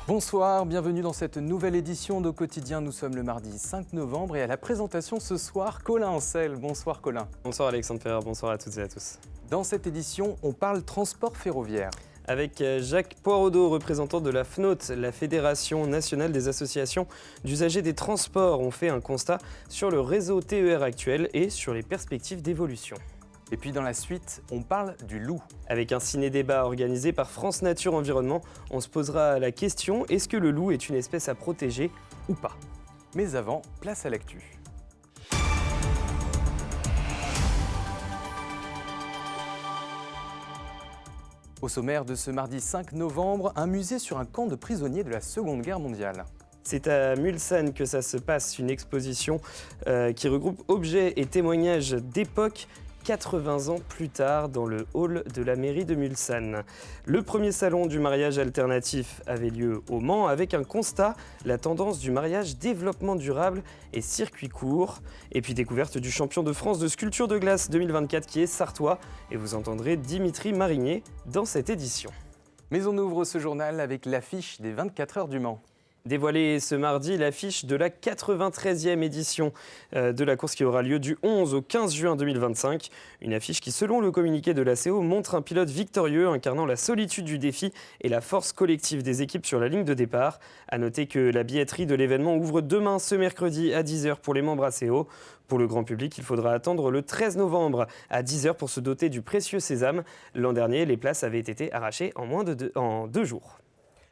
Bonsoir, bienvenue dans cette nouvelle édition d'Au Quotidien. Nous sommes le mardi 5 novembre et à la présentation ce soir, Colin Ancel. Bonsoir Colin. Bonsoir Alexandre Ferrer, bonsoir à toutes et à tous. Dans cette édition, on parle transport ferroviaire. Avec Jacques Poirodeau, représentant de la FNOT, la Fédération nationale des associations d'usagers des transports, on fait un constat sur le réseau TER actuel et sur les perspectives d'évolution. Et puis dans la suite, on parle du loup. Avec un ciné-débat organisé par France Nature Environnement, on se posera la question, est-ce que le loup est une espèce à protéger ou pas ? Mais avant, place à l'actu. Au sommaire de ce mardi 5 novembre, un musée sur un camp de prisonniers de la Seconde Guerre mondiale. C'est à Mulsanne que ça se passe, une exposition qui regroupe objets et témoignages d'époque 80 ans plus tard dans le hall de la mairie de Mulsanne. Le premier salon du mariage alternatif avait lieu au Mans avec un constat, la tendance du mariage développement durable et circuit court. Et puis découverte du champion de France de sculpture de glace 2024 qui est sartois. Et vous entendrez Dimitri Marigné dans cette édition. Mais on ouvre ce journal avec l'affiche des 24 heures du Mans. Dévoilée ce mardi, l'affiche de la 93e édition de la course qui aura lieu du 11 au 15 juin 2025. Une affiche qui, selon le communiqué de l'ACO, montre un pilote victorieux incarnant la solitude du défi et la force collective des équipes sur la ligne de départ. A noter que la billetterie de l'événement ouvre demain, ce mercredi, à 10h pour les membres ACO. Pour le grand public, il faudra attendre le 13 novembre à 10h pour se doter du précieux sésame. L'an dernier, les places avaient été arrachées en 2 jours.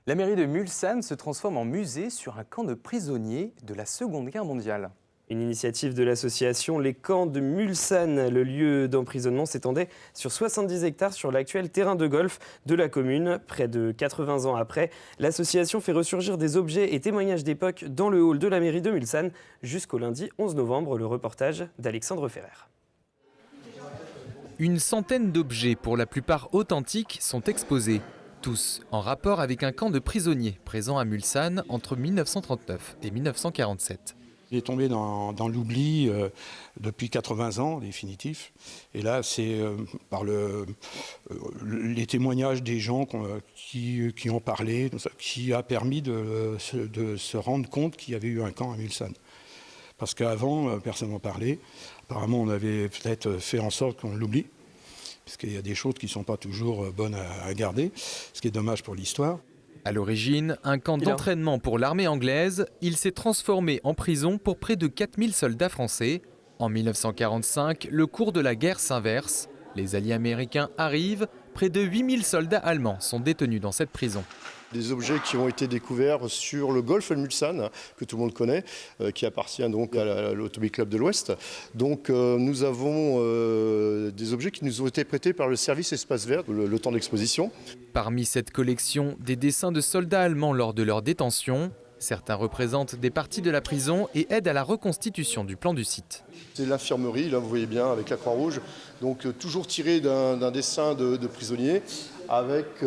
La mairie de Mulsanne se transforme en musée sur un camp de prisonniers de la Seconde Guerre mondiale. Une initiative de l'association Les Camps de Mulsanne. Le lieu d'emprisonnement s'étendait sur 70 hectares sur l'actuel terrain de golf de la commune. Près de 80 ans après, l'association fait ressurgir des objets et témoignages d'époque dans le hall de la mairie de Mulsanne jusqu'au lundi 11 novembre. Le reportage d'Alexandre Ferrer. Une centaine d'objets, pour la plupart authentiques, sont exposés. Tous en rapport avec un camp de prisonniers présent à Mulsanne entre 1939 et 1947. Il est tombé dans l'oubli depuis 80 ans, définitif. Et là, c'est par les témoignages des gens qui ont parlé, qui a permis de se rendre compte qu'il y avait eu un camp à Mulsanne. Parce qu'avant, personne n'en parlait. Apparemment, on avait peut-être fait en sorte qu'on l'oublie. Parce qu'il y a des choses qui ne sont pas toujours bonnes à garder, ce qui est dommage pour l'histoire. À l'origine, un camp d'entraînement pour l'armée anglaise, il s'est transformé en prison pour près de 4000 soldats français. En 1945, le cours de la guerre s'inverse. Les alliés américains arrivent, près de 8000 soldats allemands sont détenus dans cette prison. Des objets qui ont été découverts sur le golfe de Mulsanne, que tout le monde connaît, qui appartient donc à l'Automobile Club de l'Ouest. Donc nous avons des objets qui nous ont été prêtés par le service Espace Vert, le temps d'exposition. Parmi cette collection, des dessins de soldats allemands lors de leur détention. Certains représentent des parties de la prison et aident à la reconstitution du plan du site. C'est l'infirmerie, là vous voyez bien, avec la Croix-Rouge, donc toujours tiré d'un dessin de prisonniers, avec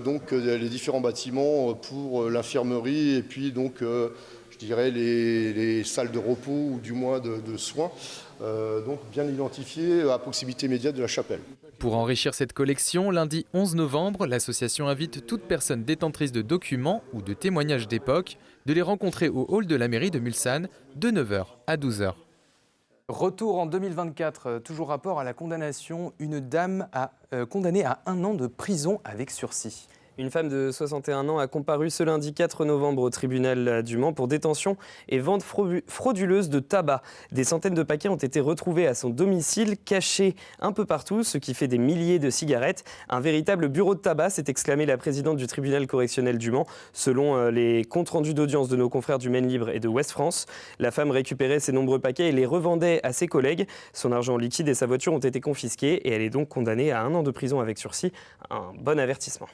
donc les différents bâtiments pour l'infirmerie et puis donc je dirais les salles de repos ou du moins de soins, donc bien identifiées à proximité immédiate de la chapelle. Pour enrichir cette collection, lundi 11 novembre, l'association invite toute personne détentrice de documents ou de témoignages d'époque de les rencontrer au hall de la mairie de Mulsanne de 9h à 12h. Retour en 2024, toujours rapport à la condamnation, une dame condamnée à 1 an de prison avec sursis. Une femme de 61 ans a comparu ce lundi 4 novembre au tribunal du Mans pour détention et vente frauduleuse de tabac. Des centaines de paquets ont été retrouvés à son domicile, cachés un peu partout, ce qui fait des milliers de cigarettes. Un véritable bureau de tabac, s'est exclamée la présidente du tribunal correctionnel du Mans. Selon les comptes rendus d'audience de nos confrères du Maine Libre et de Ouest France, la femme récupérait ces nombreux paquets et les revendait à ses collègues. Son argent liquide et sa voiture ont été confisqués et elle est donc condamnée à 1 an de prison avec sursis. Un bon avertissement.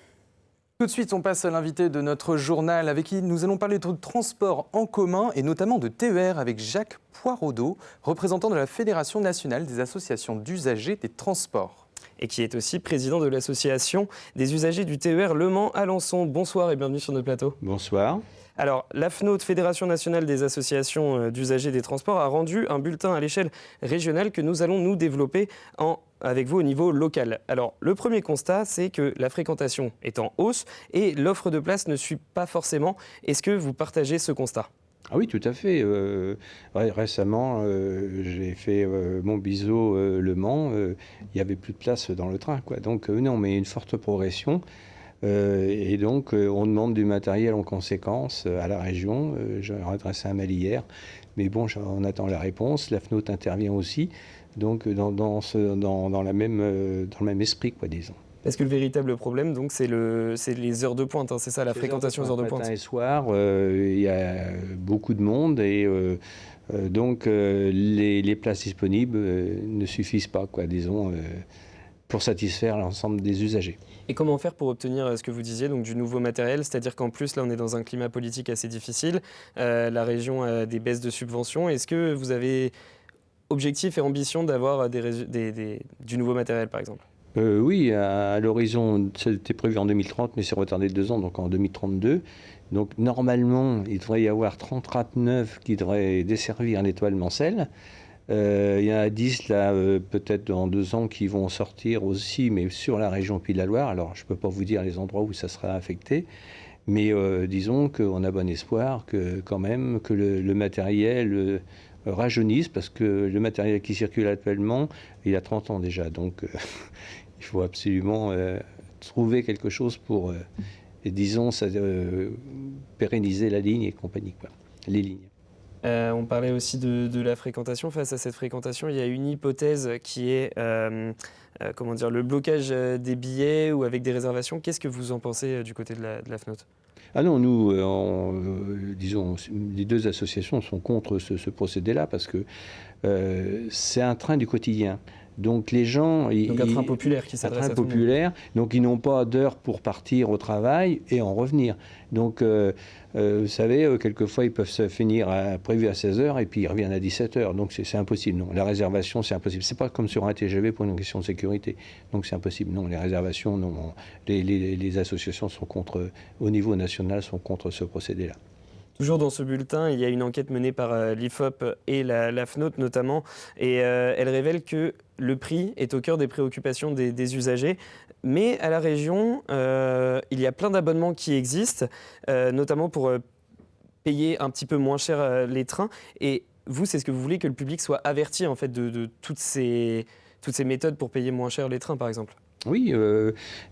Tout de suite, on passe à l'invité de notre journal avec qui nous allons parler de transport en commun et notamment de TER avec Jacques Poirodeau, représentant de la Fédération nationale des associations d'usagers des transports. Et qui est aussi président de l'association des usagers du TER Le Mans-Alençon. Bonsoir et bienvenue sur notre plateau. Bonsoir. Alors, la FNOT, Fédération nationale des associations d'usagers des transports, a rendu un bulletin à l'échelle régionale que nous allons nous développer avec vous au niveau local. Alors, le premier constat, c'est que la fréquentation est en hausse et l'offre de place ne suit pas forcément. Est-ce que vous partagez ce constat ? Ah oui, tout à fait. Récemment, j'ai fait Montbiseau Le Mans. Il n'y avait plus de place dans le train, quoi. Donc non, mais une forte progression. Et donc, on demande du matériel en conséquence à la région. J'ai adressé un mail hier. Mais bon, on attend la réponse. La FNOT intervient aussi. Donc, dans le même esprit, quoi, disons. Parce que le véritable problème, donc, c'est les heures de pointe, hein, c'est ça, la fréquentation aux heures de pointe. Matin et soir, il y a beaucoup de monde et donc les places disponibles ne suffisent pas, quoi, disons, pour satisfaire l'ensemble des usagers. Et comment faire pour obtenir ce que vous disiez, donc du nouveau matériel ? C'est-à-dire qu'en plus, là, on est dans un climat politique assez difficile. La région a des baisses de subventions. Est-ce que vous avez objectif et ambition d'avoir du nouveau matériel, par exemple ? Oui, à l'horizon, c'était prévu en 2030, mais c'est retardé de 2 ans, donc en 2032. Donc normalement, il devrait y avoir 30 rates neuves qui devraient desservir l'étoile Mancel. Il y en a 10 là, peut-être dans 2 ans, qui vont sortir aussi, mais sur la région Pays de la Loire. Alors je ne peux pas vous dire les endroits où ça sera affecté, mais disons qu'on a bon espoir que quand même que le matériel rajeunisse, parce que le matériel qui circule actuellement, il a 30 ans déjà, donc il faut absolument trouver quelque chose pour, disons, pérenniser la ligne et compagnie, quoi, les lignes. On parlait aussi de la fréquentation. Face à cette fréquentation, il y a une hypothèse qui est le blocage des billets ou avec des réservations. Qu'est-ce que vous en pensez du côté de la FNOT ? Ah non, nous, disons, les 2 associations sont contre ce procédé-là parce que c'est un train du quotidien. Donc les gens... Donc un train populaire qui s'adresse à tout le monde. Donc ils n'ont pas d'heure pour partir au travail et en revenir. Donc vous savez, quelquefois ils peuvent se finir prévu à 16h et puis ils reviennent à 17h. Donc c'est impossible. Non, la réservation, c'est impossible. C'est pas comme sur un TGV pour une question de sécurité. Donc c'est impossible. Non, les réservations, non. Les associations sont contre, au niveau national, sont contre ce procédé-là. Toujours dans ce bulletin, il y a une enquête menée par l'IFOP et la FNOT notamment, et elle révèle que le prix est au cœur des préoccupations des usagers. Mais à la région, il y a plein d'abonnements qui existent, notamment pour payer un petit peu moins cher les trains. Et vous, c'est ce que vous voulez, que le public soit averti en fait, de toutes ces méthodes pour payer moins cher les trains, par exemple ? Oui,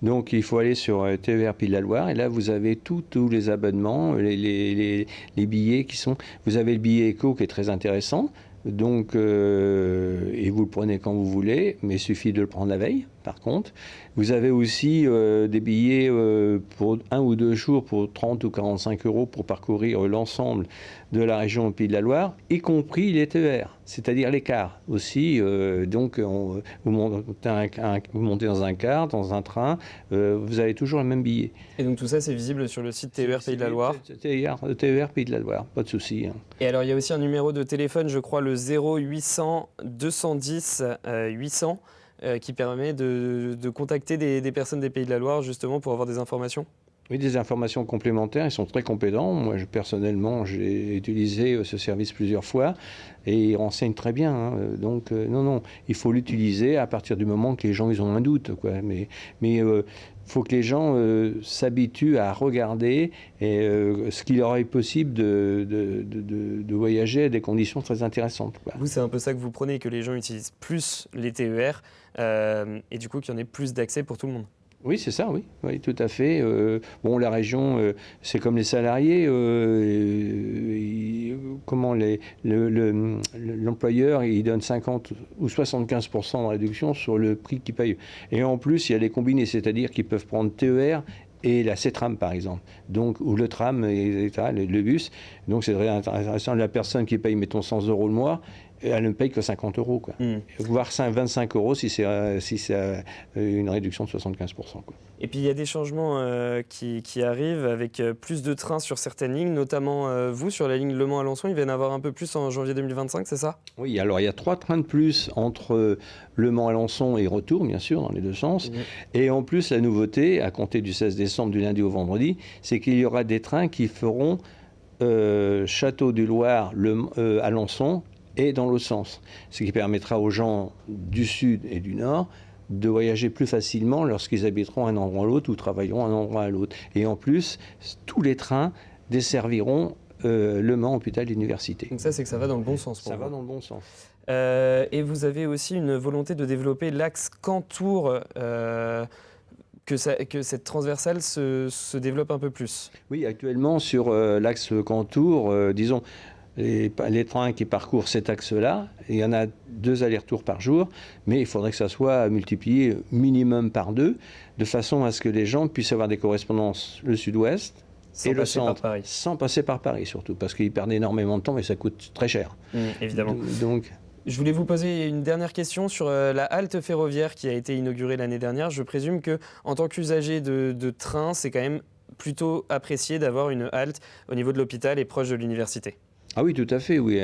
donc il faut aller sur TER Pays de la Loire et là vous avez tous les abonnements, les billets qui sont... Vous avez le billet éco qui est très intéressant, donc, et vous le prenez quand vous voulez, mais il suffit de le prendre la veille par contre. Vous avez aussi des billets pour 1 ou 2 jours pour 30 ou 45 euros pour parcourir l'ensemble de la région Pays de la Loire, y compris les TER, c'est-à-dire les cars aussi. Donc vous montez dans un car, dans un train, vous avez toujours le même billet. Et donc tout ça c'est visible sur le site TER Pays de la Loire. TER Pays de la Loire, pas de souci. Hein. Et alors il y a aussi un numéro de téléphone, je crois le 0800 210 800. Qui permet de contacter des personnes des Pays de la Loire justement pour avoir des informations ? Oui, des informations complémentaires, ils sont très compétents. Moi, personnellement, j'ai utilisé ce service plusieurs fois et ils renseignent très bien. Hein. Donc, non, il faut l'utiliser à partir du moment que les gens ils ont un doute, quoi. Mais faut que les gens s'habituent à regarder ce qu'il leur est possible de voyager à des conditions très intéressantes, quoi. Vous, c'est un peu ça que vous prenez, que les gens utilisent plus les TER et du coup qu'il y en ait plus d'accès pour tout le monde. Oui, c'est ça, oui, tout à fait. Bon, la région, c'est comme les salariés. L'employeur, il donne 50 ou 75% de réduction sur le prix qu'il paye. Et en plus, il y a les combinés, c'est-à-dire qu'ils peuvent prendre TER et la C-Tram, par exemple. Donc, ou le tram, etc., le bus. Donc, c'est très intéressant. La personne qui paye, mettons, 100 euros le mois, elle ne paye que 50 euros, quoi. Voire 25 euros si c'est une réduction de 75%. Quoi. Et puis il y a des changements qui arrivent avec plus de trains sur certaines lignes, notamment vous, sur la ligne Le Mans-Alençon, il va y en avoir un peu plus en janvier 2025, c'est ça ? Oui, alors il y a 3 trains de plus entre Le Mans-Alençon et retour, bien sûr, dans les 2 sens. Et en plus, la nouveauté, à compter du 16 décembre, du lundi au vendredi, c'est qu'il y aura des trains qui feront Château du Loir, Alençon, et dans l'autre sens. Ce qui permettra aux gens du sud et du nord de voyager plus facilement lorsqu'ils habiteront un endroit à l'autre ou travailleront un endroit à l'autre. Et en plus, tous les trains desserviront Le Mans, hôpital, université. Donc ça, c'est que ça va dans le bon sens. Ça va dans le bon sens. Et vous avez aussi une volonté de développer l'axe Caen-Tours, que cette transversale se développe un peu plus. Oui, actuellement, sur l'axe Caen-Tours, disons, les trains qui parcourent cet axe-là, il y en a 2 allers-retours par jour, mais il faudrait que ça soit multiplié minimum par 2, de façon à ce que les gens puissent avoir des correspondances le sud-ouest et le centre, sans passer par Paris surtout, parce qu'ils perdent énormément de temps et ça coûte très cher. Évidemment. Donc, je voulais vous poser une dernière question sur la halte ferroviaire qui a été inaugurée l'année dernière. Je présume qu'en tant qu'usager de train, c'est quand même plutôt apprécié d'avoir une halte au niveau de l'hôpital et proche de l'université. Ah oui, tout à fait, oui.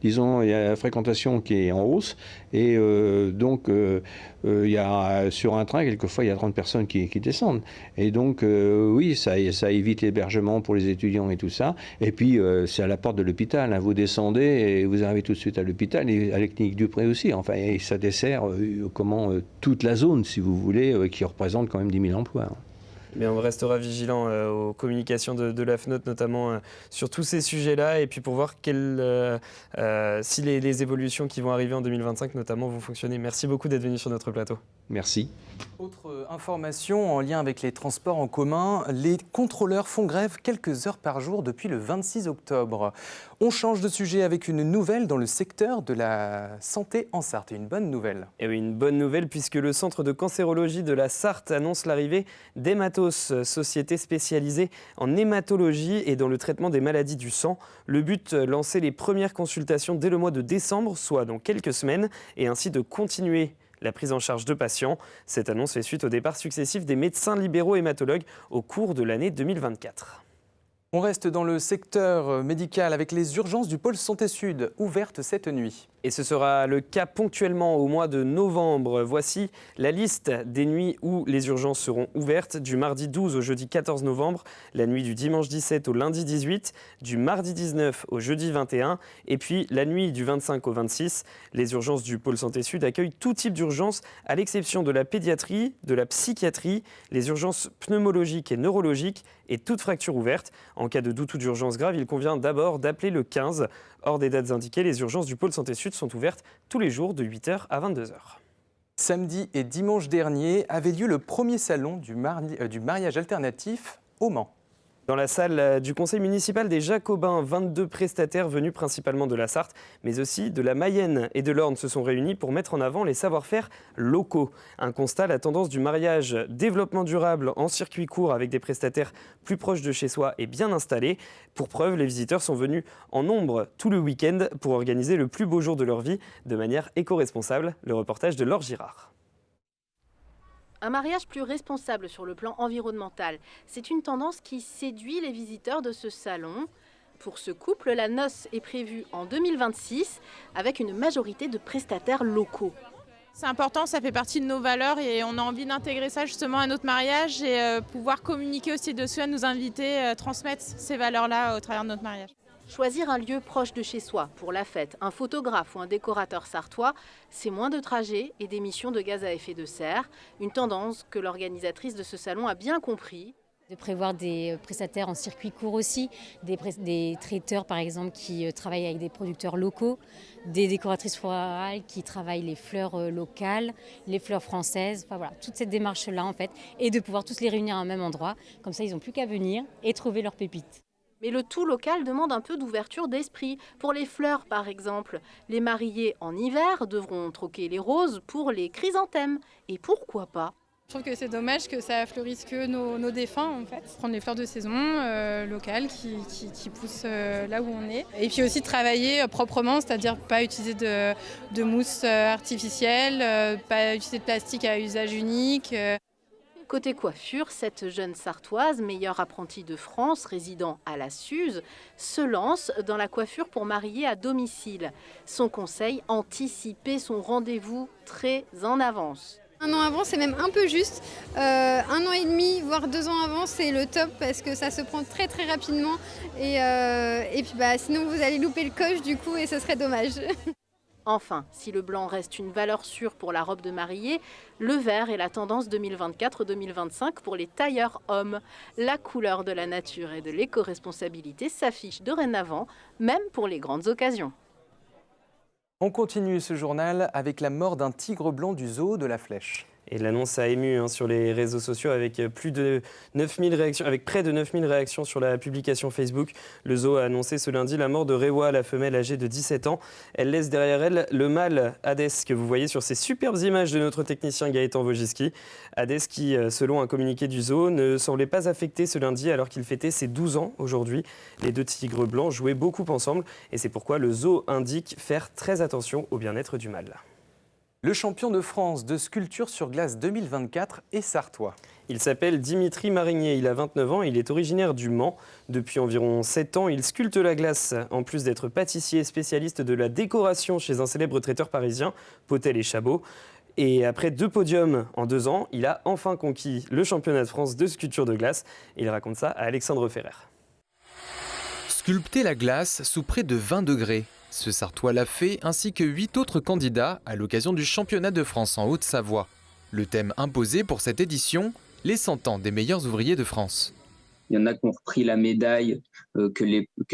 Disons, il y a la fréquentation qui est en hausse et donc il y a sur un train, quelquefois, il y a 30 personnes qui descendent. Et donc, oui, ça évite l'hébergement pour les étudiants et tout ça. Et puis, c'est à la porte de l'hôpital. Hein. Vous descendez et vous arrivez tout de suite à l'hôpital et à la clinique Dupré aussi. Enfin, et ça dessert toute la zone, si vous voulez, qui représente quand même 10 000 emplois. Hein. Mais on restera vigilant aux communications de l'AFNOT, notamment sur tous ces sujets-là, et puis pour voir si les évolutions qui vont arriver en 2025, notamment, vont fonctionner. Merci beaucoup d'être venu sur notre plateau. Merci. Autre information en lien avec les transports en commun, les contrôleurs font grève quelques heures par jour depuis le 26 octobre. On change de sujet avec une nouvelle dans le secteur de la santé en Sarthe. Une bonne nouvelle. Et oui, une bonne nouvelle puisque le centre de cancérologie de la Sarthe annonce l'arrivée d'Hématos, société spécialisée en hématologie et dans le traitement des maladies du sang. Le but, lancer les premières consultations dès le mois de décembre, soit dans quelques semaines, et ainsi de continuer la prise en charge de patients. Cette annonce fait suite au départ successif des médecins libéraux hématologues au cours de l'année 2024. On reste dans le secteur médical avec les urgences du pôle Santé Sud, ouvertes cette nuit. Et ce sera le cas ponctuellement au mois de novembre. Voici la liste des nuits où les urgences seront ouvertes, du mardi 12 au jeudi 14 novembre, la nuit du dimanche 17 au lundi 18, du mardi 19 au jeudi 21, et puis la nuit du 25 au 26. Les urgences du pôle Santé Sud accueillent tout type d'urgence, à l'exception de la pédiatrie, de la psychiatrie, les urgences pneumologiques et neurologiques et toute fracture ouverte. En cas de doute ou d'urgence grave, il convient d'abord d'appeler le 15. Hors des dates indiquées, les urgences du pôle Santé Sud sont ouvertes tous les jours de 8h à 22h. Samedi et dimanche dernier avait lieu le premier salon du mariage alternatif au Mans. Dans la salle du conseil municipal des Jacobins, 22 prestataires venus principalement de la Sarthe, mais aussi de la Mayenne et de l'Orne se sont réunis pour mettre en avant les savoir-faire locaux. Un constat, la tendance du mariage développement durable en circuit court avec des prestataires plus proches de chez soi est bien installée. Pour preuve, les visiteurs sont venus en nombre tout le week-end pour organiser le plus beau jour de leur vie de manière éco-responsable. Le reportage de Laure Girard. Un mariage plus responsable sur le plan environnemental, c'est une tendance qui séduit les visiteurs de ce salon. Pour ce couple, la noce est prévue en 2026 avec une majorité de prestataires locaux. C'est important, ça fait partie de nos valeurs et on a envie d'intégrer ça justement à notre mariage et pouvoir communiquer aussi dessus à nos invités, transmettre ces valeurs-là au travers de notre mariage. Choisir un lieu proche de chez soi pour la fête, un photographe ou un décorateur sartois, c'est moins de trajets et d'émissions de gaz à effet de serre. Une tendance que l'organisatrice de ce salon a bien compris. De prévoir des prestataires en circuit court aussi, des traiteurs par exemple qui travaillent avec des producteurs locaux, des décoratrices florales qui travaillent les fleurs locales, les fleurs françaises, enfin voilà, toute cette démarche-là en fait, et de pouvoir tous les réunir à un même endroit, comme ça ils n'ont plus qu'à venir et trouver leurs pépites. Mais le tout local demande un peu d'ouverture d'esprit. Pour les fleurs, par exemple, les mariés en hiver devront troquer les roses pour les chrysanthèmes. Et pourquoi pas ? Je trouve que c'est dommage que ça fleurisse que nos défunts en fait. Prendre les fleurs de saison locales qui poussent là où on est. Et puis aussi travailler proprement, c'est-à-dire pas utiliser de mousse artificielle, pas utiliser de plastique à usage unique. Côté coiffure, cette jeune Sartoise, meilleure apprentie de France, résidant à la Suze, se lance dans la coiffure pour marier à domicile. Son conseil, anticiper son rendez-vous très en avance. Un an avant, c'est même un peu juste. 1 an et demi, voire 2 ans avant, c'est le top parce que ça se prend très très rapidement. Et puis sinon, vous allez louper le coche du coup et ce serait dommage. Enfin, si le blanc reste une valeur sûre pour la robe de mariée, le vert est la tendance 2024-2025 pour les tailleurs hommes. La couleur de la nature et de l'éco-responsabilité s'affiche dorénavant, même pour les grandes occasions. On continue ce journal avec la mort d'un tigre blanc du zoo de la Flèche. Et l'annonce a ému sur les réseaux sociaux avec plus de 9000 réactions, avec près de 9000 réactions sur la publication Facebook. Le zoo a annoncé ce lundi la mort de Rewa, la femelle âgée de 17 ans. Elle laisse derrière elle le mâle Hadès que vous voyez sur ces superbes images de notre technicien Gaëtan Wojcicki. Hadès qui, selon un communiqué du zoo, ne semblait pas affecté ce lundi alors qu'il fêtait ses 12 ans aujourd'hui. Les 2 tigres blancs jouaient beaucoup ensemble et c'est pourquoi le zoo indique faire très attention au bien-être du mâle. Le champion de France de sculpture sur glace 2024 est sartois. Il s'appelle Dimitri Marigné, il a 29 ans, il est originaire du Mans. Depuis environ 7 ans, il sculpte la glace. En plus d'être pâtissier spécialiste de la décoration chez un célèbre traiteur parisien, Potel et Chabot. Et après 2 podiums en 2 ans, il a enfin conquis le championnat de France de sculpture de glace. Il raconte ça à Alexandre Ferrer. Sculpter la glace sous près de 20 degrés. Ce Sartois l'a fait, ainsi que 8 autres candidats à l'occasion du championnat de France en Haute-Savoie. Le thème imposé pour cette édition, les 100 ans des meilleurs ouvriers de France. Il y en a qui ont repris la médaille que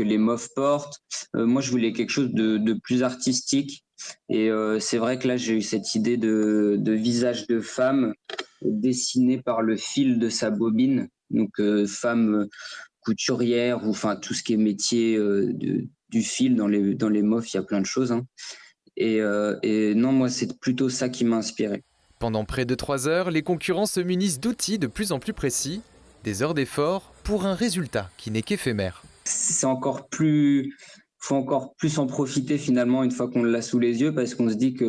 les MOF portent. Moi, je voulais quelque chose de plus artistique. Et c'est vrai que là, j'ai eu cette idée de visage de femme dessiné par le fil de sa bobine. Donc, femme couturière, ou enfin tout ce qui est métier du fil. Dans les MOF, il y a plein de choses. Et non, moi, c'est plutôt ça qui m'a inspiré. Pendant près de 3 heures, les concurrents se munissent d'outils de plus en plus précis, des heures d'effort pour un résultat qui n'est qu'éphémère. C'est encore plus, faut encore plus en profiter finalement une fois qu'on l'a sous les yeux, parce qu'on se dit que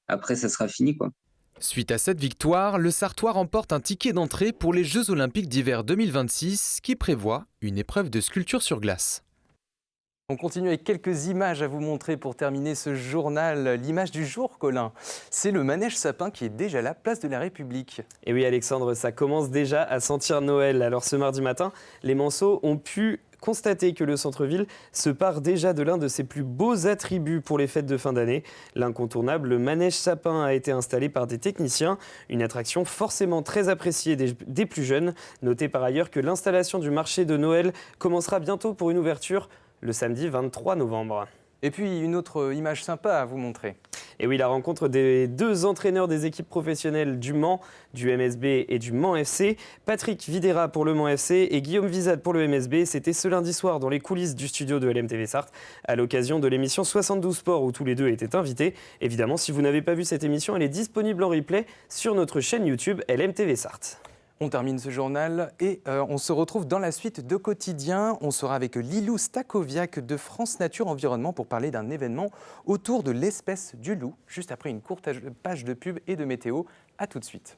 après ça sera fini quoi. Suite à cette victoire, le Sartois remporte un ticket d'entrée pour les Jeux Olympiques d'hiver 2026 qui prévoit une épreuve de sculpture sur glace. On continue avec quelques images à vous montrer pour terminer ce journal. L'image du jour, Colin, c'est le manège sapin qui est déjà là, place de la République. Et oui Alexandre, ça commence déjà à sentir Noël. Alors ce mardi matin, les Manceaux ont pu constater que le centre-ville se part déjà de l'un de ses plus beaux attributs pour les fêtes de fin d'année. L'incontournable, le manège sapin a été installé par des techniciens, une attraction forcément très appréciée des plus jeunes. Notez par ailleurs que l'installation du marché de Noël commencera bientôt pour une ouverture le samedi 23 novembre. Et puis une autre image sympa à vous montrer. Et oui, la rencontre des 2 entraîneurs des équipes professionnelles du Mans, du MSB et du Mans FC, Patrick Videra pour le Mans FC et Guillaume Vizade pour le MSB, c'était ce lundi soir dans les coulisses du studio de LMTV Sarthe, à l'occasion de l'émission 72 Sports où tous les 2 étaient invités. Évidemment, si vous n'avez pas vu cette émission, elle est disponible en replay sur notre chaîne YouTube LMTV Sarthe. On termine ce journal et on se retrouve dans la suite de Quotidien. On sera avec Lilou Stakoviak de France Nature Environnement pour parler d'un événement autour de l'espèce du loup, juste après une courte page de pub et de météo. À tout de suite.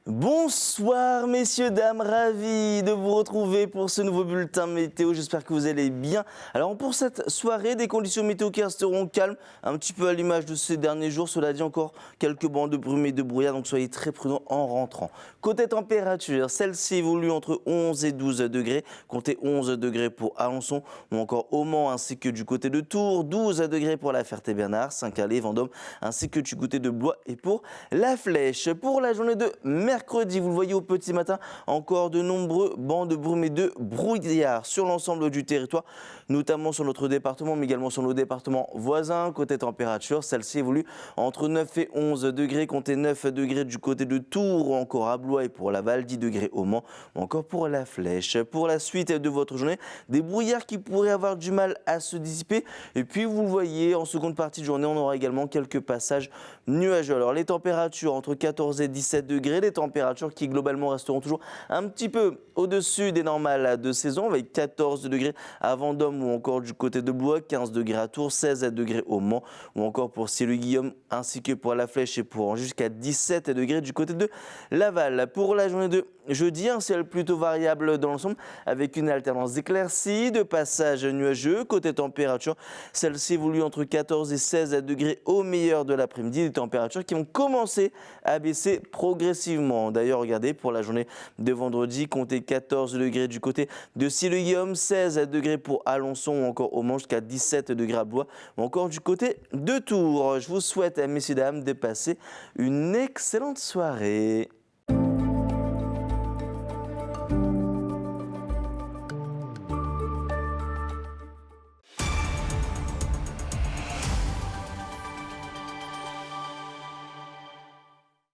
Bonsoir messieurs, dames, ravi de vous retrouver pour ce nouveau bulletin météo, j'espère que vous allez bien. Alors pour cette soirée, des conditions météo qui resteront calmes, un petit peu à l'image de ces derniers jours, cela dit encore quelques bancs de brume et de brouillard, donc soyez très prudents en rentrant. Côté température, celle-ci évolue entre 11 et 12 degrés, comptez 11 degrés pour Alençon ou encore au Mans ainsi que du côté de Tours, 12 degrés pour la Ferté-Bernard, Saint-Calais, Vendôme ainsi que du côté de Blois et pour la Flèche. Pour la journée de mercredi, vous le voyez au petit matin, encore de nombreux bancs de brume et de brouillard sur l'ensemble du territoire, notamment sur notre département, mais également sur nos départements voisins. Côté température, celle-ci évolue entre 9 et 11 degrés, comptez 9 degrés du côté de Tours, ou encore à Blois et pour Laval, 10 degrés au Mans, ou encore pour la Flèche. Pour la suite de votre journée, des brouillards qui pourraient avoir du mal à se dissiper. Et puis, vous le voyez, en seconde partie de journée, on aura également quelques passages nuageux. Alors, les températures entre 14 et 17 degrés, les températures températures qui globalement resteront toujours un petit peu au-dessus des normales de saison, avec 14 degrés à Vendôme ou encore du côté de Blois, 15 degrés à Tours, 16 degrés au Mans ou encore pour Cieux-le-Guillaume ainsi que pour La Flèche et pour Angers, jusqu'à 17 degrés du côté de Laval. Pour la journée de jeudi, un ciel plutôt variable dans l'ensemble avec une alternance d'éclaircies, de passages nuageux. Côté température, celle-ci évolue entre 14 et 16 degrés au meilleur de l'après-midi. Des températures qui vont commencer à baisser progressivement. D'ailleurs, regardez, pour la journée de vendredi, comptez 14 degrés du côté de Cieux-le-Guillaume, 16 degrés pour Alençon ou encore au Mans, jusqu'à 17 degrés à Blois ou encore du côté de Tours. Je vous souhaite, messieurs, dames, de passer une excellente soirée.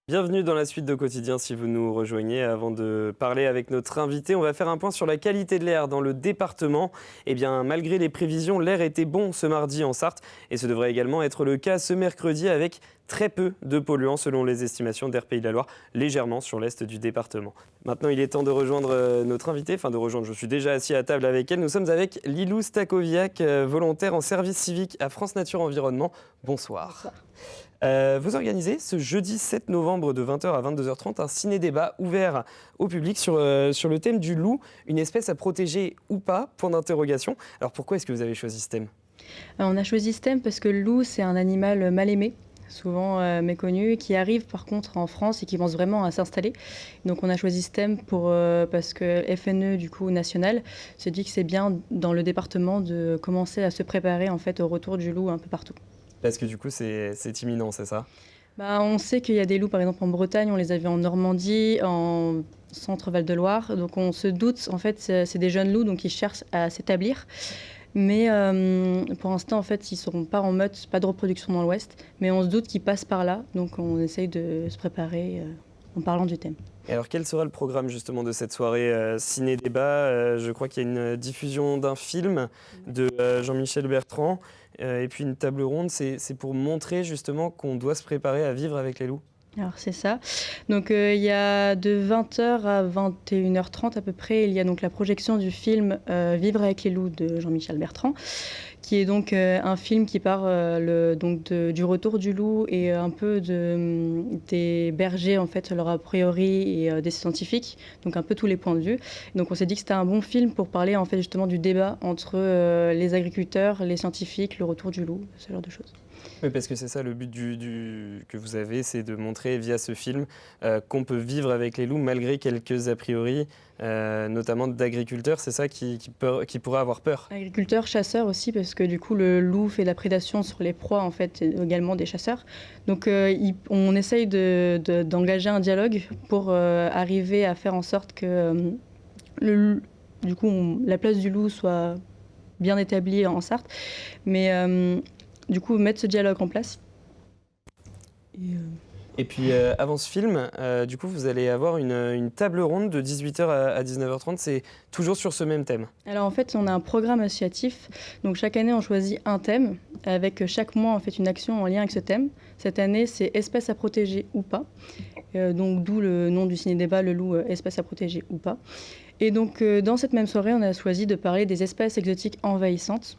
Bienvenue dans la suite de Quotidien si vous nous rejoignez. Avant de parler avec notre invité, on va faire un point sur la qualité de l'air dans le département. Eh bien, malgré les prévisions, l'air était bon ce mardi en Sarthe et ce devrait également être le cas ce mercredi avec très peu de polluants selon les estimations d'Air Pays de la Loire, légèrement sur l'est du département. Maintenant, il est temps de rejoindre notre invité, je suis déjà assis à table avec elle. Nous sommes avec Lilou Stakoviak, volontaire en service civique à France Nature Environnement. Bonsoir. Vous organisez ce jeudi 7 novembre de 20h à 22h30 un ciné-débat ouvert au public sur le thème du loup, une espèce à protéger ou pas, point d'interrogation. Alors pourquoi est-ce que vous avez choisi ce thème ? On a choisi ce thème parce que le loup, c'est un animal mal aimé, souvent méconnu, qui arrive par contre en France et qui pense vraiment à s'installer. Donc on a choisi ce thème parce que FNE du coup national se dit que c'est bien dans le département de commencer à se préparer en fait au retour du loup un peu partout. Parce que du coup c'est imminent, c'est ça ? On sait qu'il y a des loups par exemple en Bretagne, on les a vus en Normandie, en centre Val-de-Loire. Donc on se doute, en fait c'est des jeunes loups donc ils cherchent à s'établir. Mais pour l'instant, en fait, ils ne seront pas en meute, pas de reproduction dans l'Ouest. Mais on se doute qu'ils passent par là, donc on essaye de se préparer en parlant du thème. Et alors, quel sera le programme justement de cette soirée ciné-débat ? Je crois qu'il y a une diffusion d'un film de Jean-Michel Bertrand et puis une table ronde. C'est pour montrer justement qu'on doit se préparer à vivre avec les loups. Alors c'est ça. Donc il y a de 20h à 21h30 à peu près, il y a donc la projection du film Vivre avec les loups de Jean-Michel Bertrand, qui est donc un film qui part du retour du loup et un peu des bergers en fait, leur a priori et des scientifiques, donc un peu tous les points de vue. Donc on s'est dit que c'était un bon film pour parler en fait justement du débat entre les agriculteurs, les scientifiques, le retour du loup, ce genre de choses. Oui, parce que c'est ça le but que vous avez, c'est de montrer via ce film qu'on peut vivre avec les loups malgré quelques a priori, notamment d'agriculteurs. C'est ça qui pourrait avoir peur. Agriculteurs, chasseurs aussi, parce que du coup le loup fait de la prédation sur les proies en fait, également des chasseurs. Donc on essaye d'engager un dialogue pour arriver à faire en sorte que la place du loup soit bien établie en Sarthe. Mais du coup, mettre ce dialogue en place. Et puis, avant ce film, du coup, vous allez avoir une table ronde de 18h à 19h30. C'est toujours sur ce même thème. Alors, en fait, on a un programme associatif. Donc, chaque année, on choisit un thème, avec chaque mois, en fait, une action en lien avec ce thème. Cette année, c'est espèce à protéger ou pas. Donc, d'où le nom du ciné-débat, le loup, espèce à protéger ou pas. Et donc, dans cette même soirée, on a choisi de parler des espèces exotiques envahissantes.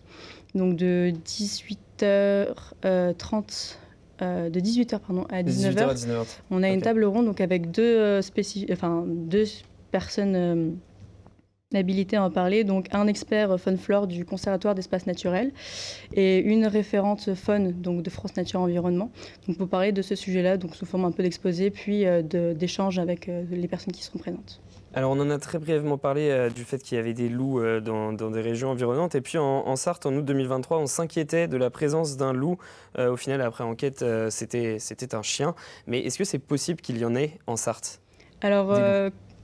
Donc, de 18h30 à 19h. On a une table ronde donc avec deux personnes habilitées à en parler. Donc un expert faune flore du Conservatoire d'espaces naturels et une référente faune donc de France Nature Environnement. Donc pour parler de ce sujet-là, donc sous forme un peu d'exposé puis d'échanges avec les personnes qui seront présentes. Alors on en a très brièvement parlé du fait qu'il y avait des loups dans des régions environnantes. Et puis en Sarthe, en août 2023, on s'inquiétait de la présence d'un loup. Au final, après enquête, c'était un chien. Mais est-ce que c'est possible qu'il y en ait en Sarthe ? Alors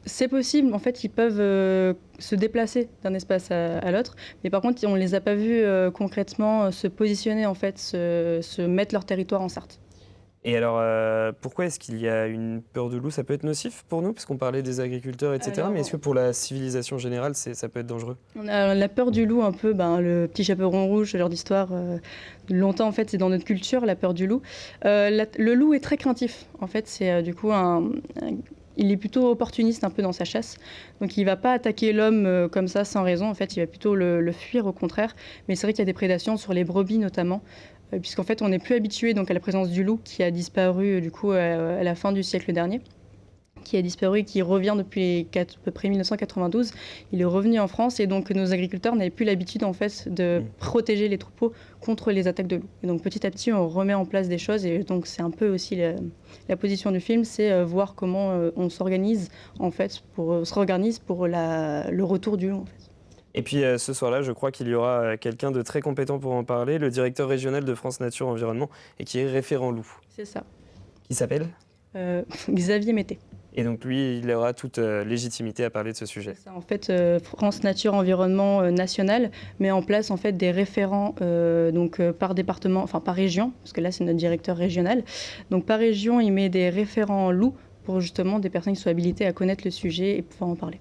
c'est possible. En fait, ils peuvent se déplacer d'un espace à l'autre. Mais par contre, on ne les a pas vus concrètement se positionner, en fait, se mettre leur territoire en Sarthe. Et alors, pourquoi est-ce qu'il y a une peur de loup ? Ça peut être nocif pour nous, parce qu'on parlait des agriculteurs, etc. Mais est-ce que pour la civilisation générale, ça peut être dangereux ? On a la peur du loup, un peu, le petit chaperon rouge, ce genre d'histoire. Longtemps, en fait, c'est dans notre culture, la peur du loup. Le loup est très craintif. En fait, c'est du coup il est plutôt opportuniste un peu dans sa chasse. Donc il ne va pas attaquer l'homme comme ça sans raison. En fait, il va plutôt le fuir au contraire. Mais c'est vrai qu'il y a des prédations sur les brebis notamment, puisqu'en fait on n'est plus habitué donc à la présence du loup qui a disparu du coup à la fin du siècle dernier, qui a disparu et qui revient depuis à peu près 1992. Il est revenu en France et donc nos agriculteurs n'avaient plus l'habitude en fait de protéger les troupeaux contre les attaques de loups. Et donc petit à petit on remet en place des choses et donc c'est un peu aussi la position du film, c'est voir comment on s'organise en fait pour le retour du loup en fait. Et puis ce soir-là, je crois qu'il y aura quelqu'un de très compétent pour en parler, le directeur régional de France Nature Environnement et qui est référent loup. C'est ça. Qui s'appelle Xavier Mété. Et donc lui, il aura toute légitimité à parler de ce sujet. C'est ça, en fait, France Nature Environnement national met en place en fait des référents par département, enfin par région, parce que là c'est notre directeur régional. Donc par région, il met des référents loups pour justement des personnes qui soient habilitées à connaître le sujet et pouvoir en parler.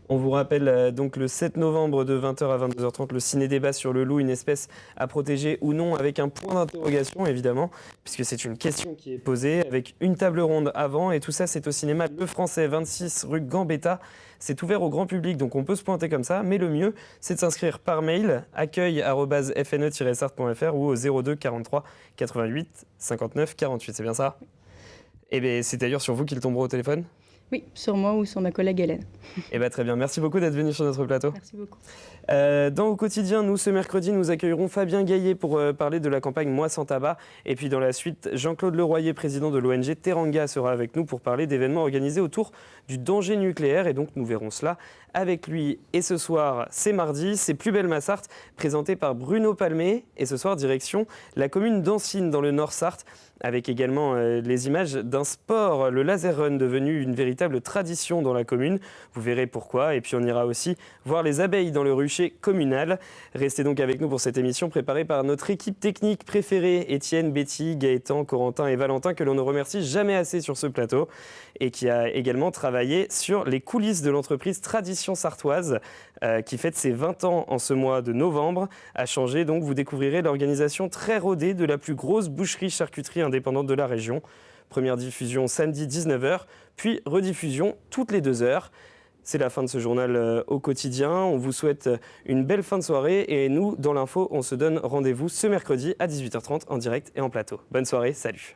On vous rappelle donc le 7 novembre de 20h à 22h30 le ciné-débat sur le loup, une espèce à protéger ou non, avec un point d'interrogation évidemment, puisque c'est une question qui est posée, avec une table ronde avant, et tout ça c'est au cinéma Le Français, 26 rue Gambetta. C'est ouvert au grand public, donc on peut se pointer comme ça, mais le mieux c'est de s'inscrire par mail, accueil@fne-sarthe.fr ou au 02 43 88 59 48, c'est bien ça? Et bien c'est d'ailleurs sur vous qu'il tombera au téléphone? Oui, sur moi ou sur ma collègue Hélène. Eh bien, très bien, merci beaucoup d'être venu sur notre plateau. Merci beaucoup. Dans Au quotidien, nous, ce mercredi, nous accueillerons Fabien Gaillet pour parler de la campagne Moi sans tabac. Et puis dans la suite, Jean-Claude Leroyer, président de l'ONG Teranga, sera avec nous pour parler d'événements organisés autour du danger nucléaire. Et donc, nous verrons cela avec lui. Et ce soir, c'est mardi, c'est Plus belle ma Sarthe, présenté par Bruno Palmé. Et ce soir, direction la commune d'Ancines, dans le Nord-Sarthe, avec également les images d'un sport, le laser run, devenu une véritable tradition dans la commune. Vous verrez pourquoi. Et puis on ira aussi voir les abeilles dans le rucher communal. Restez donc avec nous pour cette émission préparée par notre équipe technique préférée, Étienne, Betty, Gaëtan, Corentin et Valentin, que l'on ne remercie jamais assez sur ce plateau, et qui a également travaillé sur les coulisses de l'entreprise Tradition Sartoise, qui fête ses 20 ans en ce mois de novembre. À changer, donc, vous découvrirez l'organisation très rodée de la plus grosse boucherie-charcuterie indépendante de la région. Première diffusion samedi 19h, puis rediffusion toutes les 2 heures. C'est la fin de ce journal au quotidien. On vous souhaite une belle fin de soirée et nous, dans l'info, on se donne rendez-vous ce mercredi à 18h30 en direct et en plateau. Bonne soirée, salut.